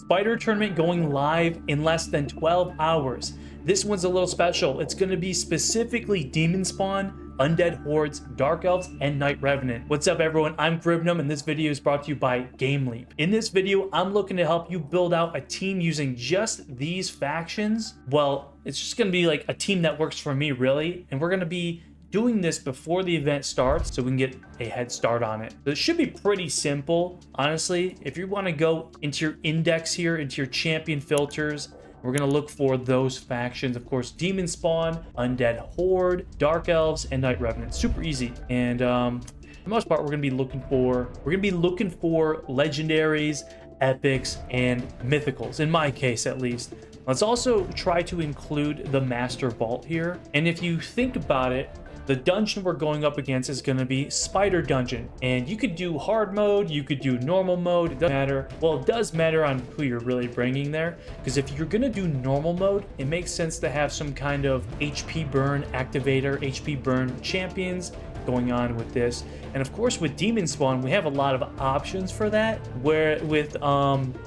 Spider tournament going live in less than 12 hours. This one's a little special. It's going to be specifically Demon Spawn, Undead Hordes, Dark Elves, and Night Revenant. What's up everyone, I'm Gribnum and this video is brought to you by Game Leap. In this video, I'm looking to help you build out a team using just these factions. Well, it's just going to be like a team that works for me really, and we're going to be doing this before the event starts so we can get a head start on it. So it should be pretty simple, honestly. If you want to go into your index here, into your champion filters, we're going to look for those factions. Of course, Demon Spawn, Undead Horde, Dark Elves, and Night Revenant. Super easy. And for the most part, we're going to be looking for legendaries, epics, and mythicals, in my case at least. Let's also try to include the Master Vault here. And if you think about it, the dungeon we're going up against is going to be Spider Dungeon. And you could do hard mode, you could do normal mode, it doesn't matter. Well, it does matter on who you're really bringing there, because if you're going to do normal mode, it makes sense to have some kind of HP burn activator, HP burn champions going on with this. And of course with Demon Spawn, we have a lot of options for that, where with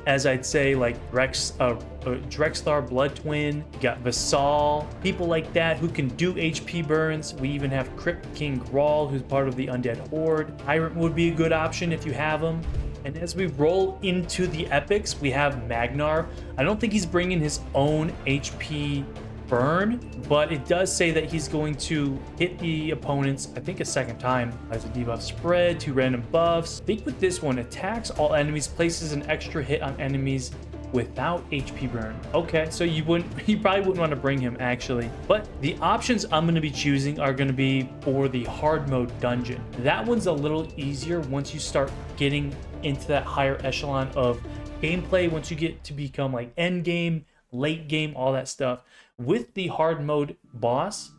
as I'd say, like Drexthar Blood Twin, you got Vassal, people like that who can do HP burns. We even have Crypt King Grawl, who's part of the Undead Horde. Tyrant would be a good option if you have him. And as we roll into the epics, we have Magnar. I don't think he's bringing his own HP burn, but it does say that he's going to hit the opponents, I think a second time. As a debuff spread, 2 random buffs. I think with this one, attacks all enemies, places an extra hit on enemies without HP burn. Okay, so you probably wouldn't want to bring him actually. But the options I'm going to be choosing are going to be for the hard mode dungeon. That one's a little easier once you start getting into that higher echelon of gameplay, once you get to become like end game, late game, all that stuff. With the hard mode boss,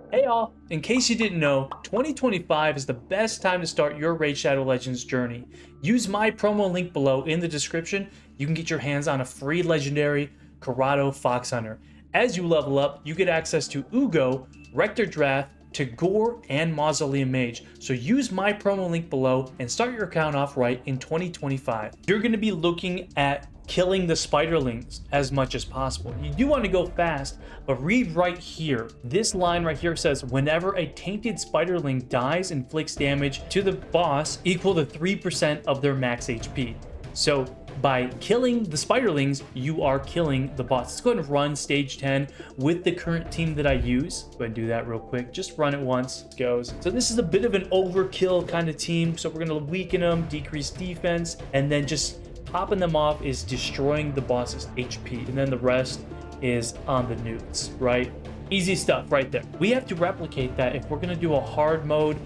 hey y'all, in case you didn't know, 2025 is the best time to start your Raid Shadow Legends journey. Use my promo link below in the description. You can get your hands on a free legendary Karato Foxhunter. As you level up, you get access to Uugo, Rector Draft, Tagoar, and Mausoleum Mage. So use my promo link below and start your account off right in 2025. You're going to be looking at killing the spiderlings as much as possible. You do want to go fast, but read right here. This line right here says, whenever a tainted spiderling dies, inflicts damage to the boss equal to 3% of their max HP. So by killing the spiderlings, you are killing the boss. Let's go ahead and run stage 10 with the current team that I use. Go ahead and do that real quick. Just run it once. It goes. So this is a bit of an overkill kind of team. So we're going to weaken them, decrease defense, and then just popping them off is destroying the boss's HP, and then the rest is on the newts, right? Easy stuff right there. We have to replicate that if we're going to do a hard mode,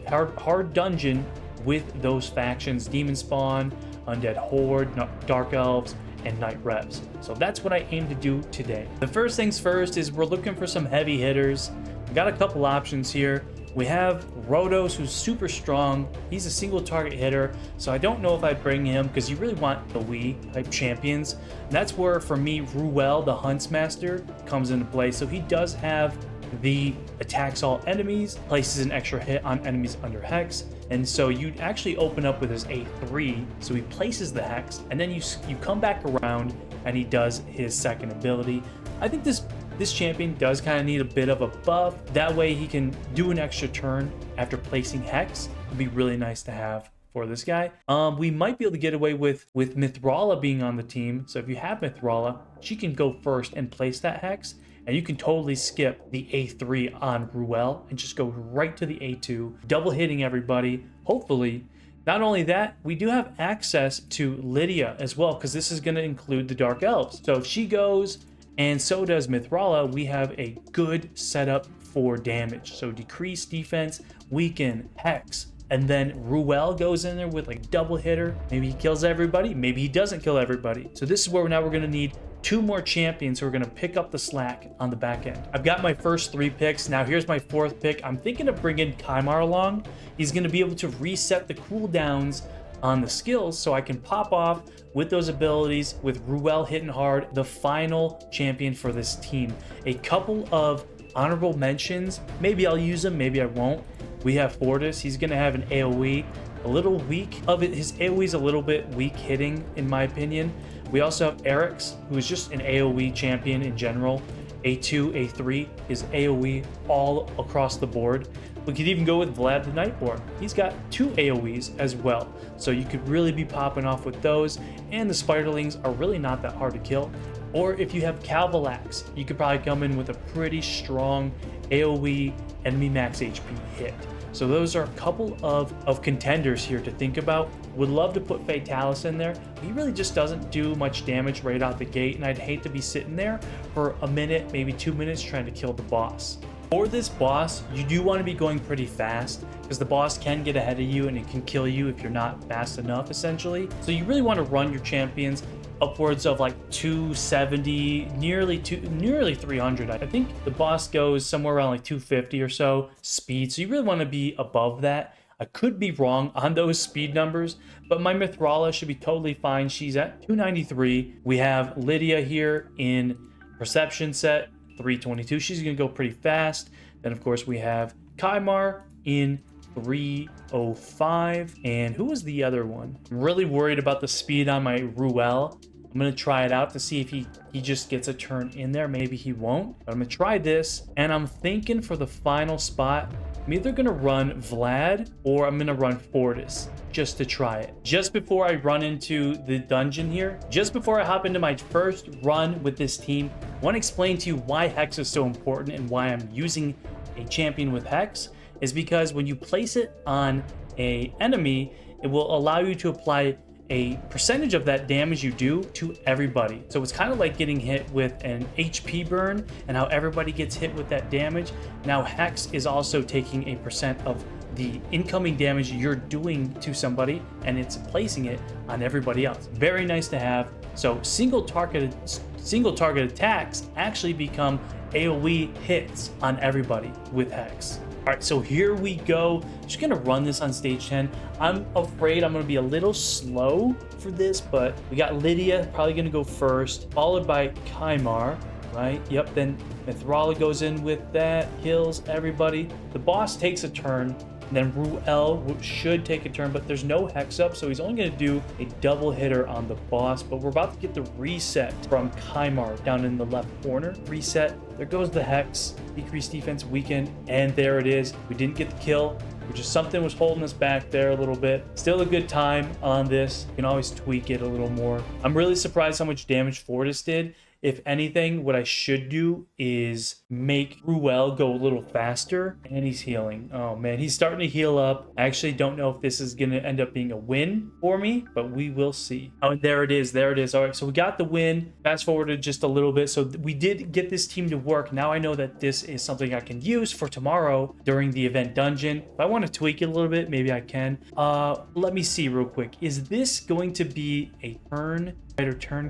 hard dungeon with those factions: Demon Spawn, Undead Horde, Dark Elves, and Night Revs. So that's what I aim to do today. The first things first is we're looking for some heavy hitters. We got a couple options here. We have Rotos, who's super strong. He's a single target hitter, so I don't know if I'd bring him because you really want the Wii type champions. And that's where, for me, Ruel, the Huntsmaster, comes into play. So he does have the attacks all enemies, places an extra hit on enemies under Hex, and so you'd actually open up with his A3, so he places the Hex, and then you come back around and he does his second ability. I think this champion does kind of need a bit of a buff. That way he can do an extra turn after placing Hex. It'd be really nice to have for this guy. We might be able to get away with Mithrala being on the team. So if you have Mithrala, she can go first and place that Hex, and you can totally skip the A3 on Ruel and just go right to the A2, double hitting everybody, hopefully. Not only that, we do have access to Lydia as well, because this is going to include the Dark Elves. So if she goes, and so does Mithrala, we have a good setup for damage. So decrease defense, weaken, Hex, and then Ruel goes in there with like double hitter. Maybe he kills everybody, maybe he doesn't kill everybody. So this is where now we're going to need 2 more champions who are going to pick up the slack on the back end. I've got my first 3 picks. Now here's my 4th pick. I'm thinking of bringing Kymar along. He's going to be able to reset the cooldowns on the skills, so I can pop off with those abilities with Ruel hitting hard, the final champion for this team. A couple of honorable mentions. Maybe I'll use them, maybe I won't. We have Fortis. He's going to have an AoE. A little weak of it. His AoE is a little bit weak hitting, in my opinion. We also have Eric's, who is just an AoE champion in general. A2, A3 is AoE all across the board. We could even go with Vlad the Nightborn. He's got 2 AoEs as well. So you could really be popping off with those. And the Spiderlings are really not that hard to kill. Or if you have Calvalax, you could probably come in with a pretty strong AoE enemy max HP hit. So those are a couple of contenders here to think about. Would love to put Fatalis in there. He really just doesn't do much damage right out the gate, and I'd hate to be sitting there for a minute, maybe 2 minutes trying to kill the boss. For this boss, you do want to be going pretty fast because the boss can get ahead of you and it can kill you if you're not fast enough, essentially. So you really want to run your champions upwards of like 270, nearly 300. I think the boss goes somewhere around like 250 or so speed. So you really want to be above that. I could be wrong on those speed numbers, but my Mithrala should be totally fine. She's at 293. We have Lydia here in Perception set, 322. She's going to go pretty fast. Then, of course, we have Kymar in 305. And who was the other one? I'm really worried about the speed on my Ruel. I'm going to try it out to see if he just gets a turn in there. Maybe he won't. But I'm going to try this. And I'm thinking for the final spot, I'm either going to run Vlad or I'm going to run Fortis just to try it. Just before I run into the dungeon here, just before I hop into my first run with this team, I want to explain to you why Hex is so important and why I'm using a champion with Hex is because when you place it on a enemy, it will allow you to apply a percentage of that damage you do to everybody. So it's kind of like getting hit with an HP burn and how everybody gets hit with that damage. Now Hex is also taking a percent of the incoming damage you're doing to somebody and it's placing it on everybody else. Very nice to have. So single target attacks actually become AoE hits on everybody with Hex. All right, so here we go. Just gonna run this on stage 10. I'm afraid I'm gonna be a little slow for this, but we got Lydia probably gonna go first, followed by Kymar, right? Yep, then Mithrala goes in with that, kills everybody. The boss takes a turn, and then Ruel should take a turn, but there's no Hex up, so he's only gonna do a double hitter on the boss, but we're about to get the reset from Kymar down in the left corner. Reset, there goes the Hex, decreased defense, weaken, and there it is. We didn't get the kill, which is something was holding us back there a little bit. Still a good time on this. You can always tweak it a little more. I'm really surprised how much damage Fortis did. If anything, what I should do is make Ruel go a little faster, and he's healing. Oh man, he's starting to heal up. I actually don't know if this is going to end up being a win for me, but we will see. Oh, and there it is. There it is. All right, so we got the win. Fast forwarded just a little bit. So we did get this team to work. Now I know that this is something I can use for tomorrow during the event dungeon. If I want to tweak it a little bit, maybe I can. Let me see real quick. Is this going to be a turn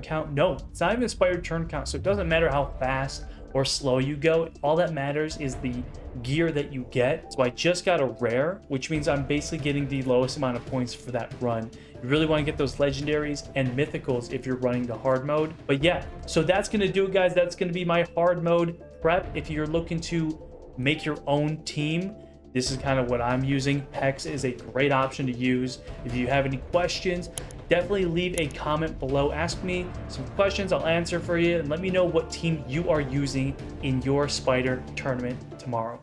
count? No, it's not even a spider turn count, so it doesn't matter how fast or slow you go. All that matters is the gear that you get. So I just got a rare, which means I'm basically getting the lowest amount of points for that run. You really want to get those legendaries and mythicals if you're running the hard mode. But yeah, so that's going to do it, guys. That's going to be my hard mode prep. If you're looking to make your own team, this is kind of what I'm using. Hex is a great option to use. If you have any questions, definitely leave a comment below. Ask me some questions, I'll answer for you, and let me know what team you are using in your spider tournament tomorrow.